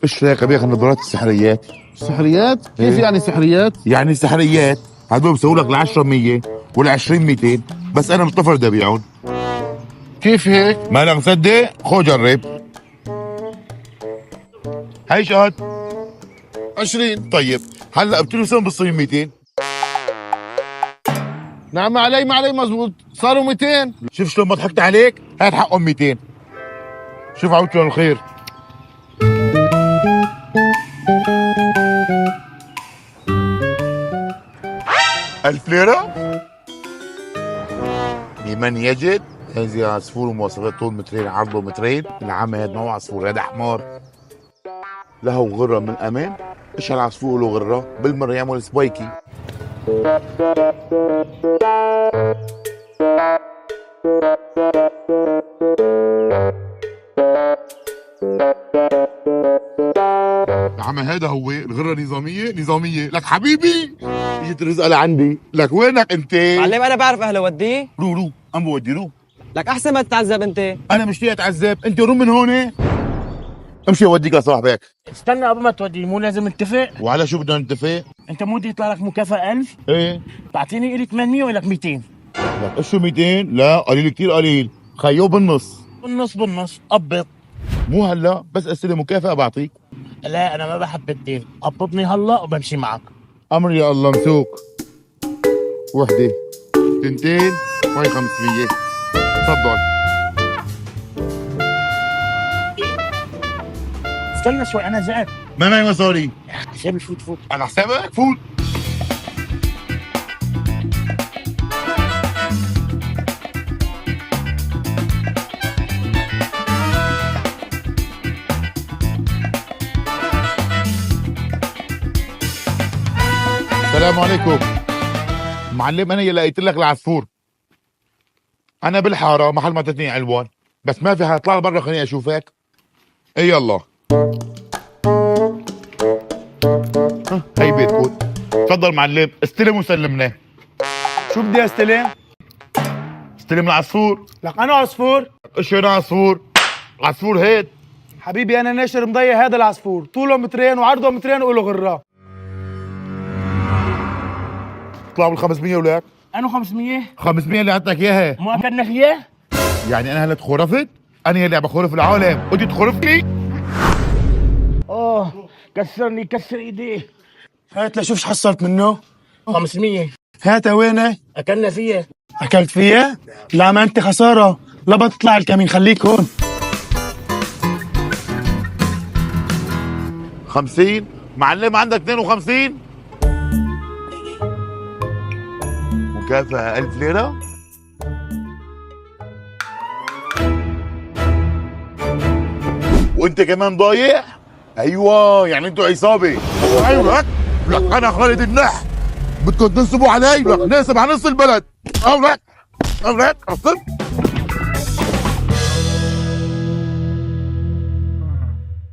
ايش هيك بياخذ النظارات السحريات؟ سحريات؟ كيف إيه. يعني سحريات؟ يعني سحريات هدول بسووا لك ال 10 100 وال 20 200، بس انا مش طفل ابيعهم. كيف هيك؟ ما لك مصدق؟ خو جرب. هي شقد 20. طيب هلا بتلبسهم بالصين 200. نعم ما علي مزبوط، صاروا 200. شوف شلون ما ضحكت عليك، هات حقهم 200. شوف عودت لهم الخير. ألف ليرة؟ لمن يجد هذه عصفور ومواصفات طول مترين عرضه مترين. العمى هذا ما هو عصفور، هذا حمار. له غرة من أمام. إيش هالعصفور له غرة؟ بالمرة يعمل سبايكي. العمى هذا هو الغرة نظامية لك حبيبي. اجت الرزقة لعندي، لك وينك انت؟ معلم انا بعرف اهله وديه. رو عم بودي رو. لك احسن ما تتعذب انت. انا مش ليه اتعذب، انت رو من هون. امشي اوديك لصاحبك. استنى قبل ما تودي، مو لازم نتفق؟ وعلى شو بدنا نتفق؟ انت مو بدي يطلع لك مكافأة 1000؟ ايه تعطيني الي 800 ولك 200؟ لك شو 200؟ لا قليل كثير قليل، خيو بالنص. بالنص قبض. مو هلا بس استلم مكافأة بعطيك. لا انا ما بحب الدين، قبضني هلا وبمشي معك. امر يا الله مسوق. وحدة 200 وهي 500. تفضل. استنى شوي انا زعلت. ما معي مصاري. حسابي فوت. على حسابك فوت. السلام عليكم معلم. انا اللي لقيت لك العصفور. انا بالحاره محل ما تتني علوان، بس ما في حاطلع برا خليني اشوفك. اي يلا هي بيتكم. تفضل معلم استلم وسلمنا. شو بدي استلم؟ استلم العصفور. لك انا عصفور؟ ايش هنا عصفور؟ عصفور هيد حبيبي انا ناشر مضيع هذا العصفور، طوله مترين وعرضه مترين وله غره. اطلعوا بال 500 ولك. انا 500 500 اللي عطتك اياها. مو اكلنا اياه؟ يعني انا هلا تخرفت؟ انا اللي عم بخرف العالم، انت تخرفني؟ كسرني كسر ايديه. هات لشوف شو حصلت منه. 500 هاتها وينه؟ اكلنا فيها. اكلت فيها؟ لا ما انت خساره، لا بتطلع الكمين خليك هون. 50 معلم عندك 52. مكافأة 1000 ليرة. وانت كمان ضايع؟ ايوه يعني انتوا عصابة. ايوه لك انا خالد النح. بدكم تنصبوا علي؟ لك ناصب على نص البلد. او لك اصلا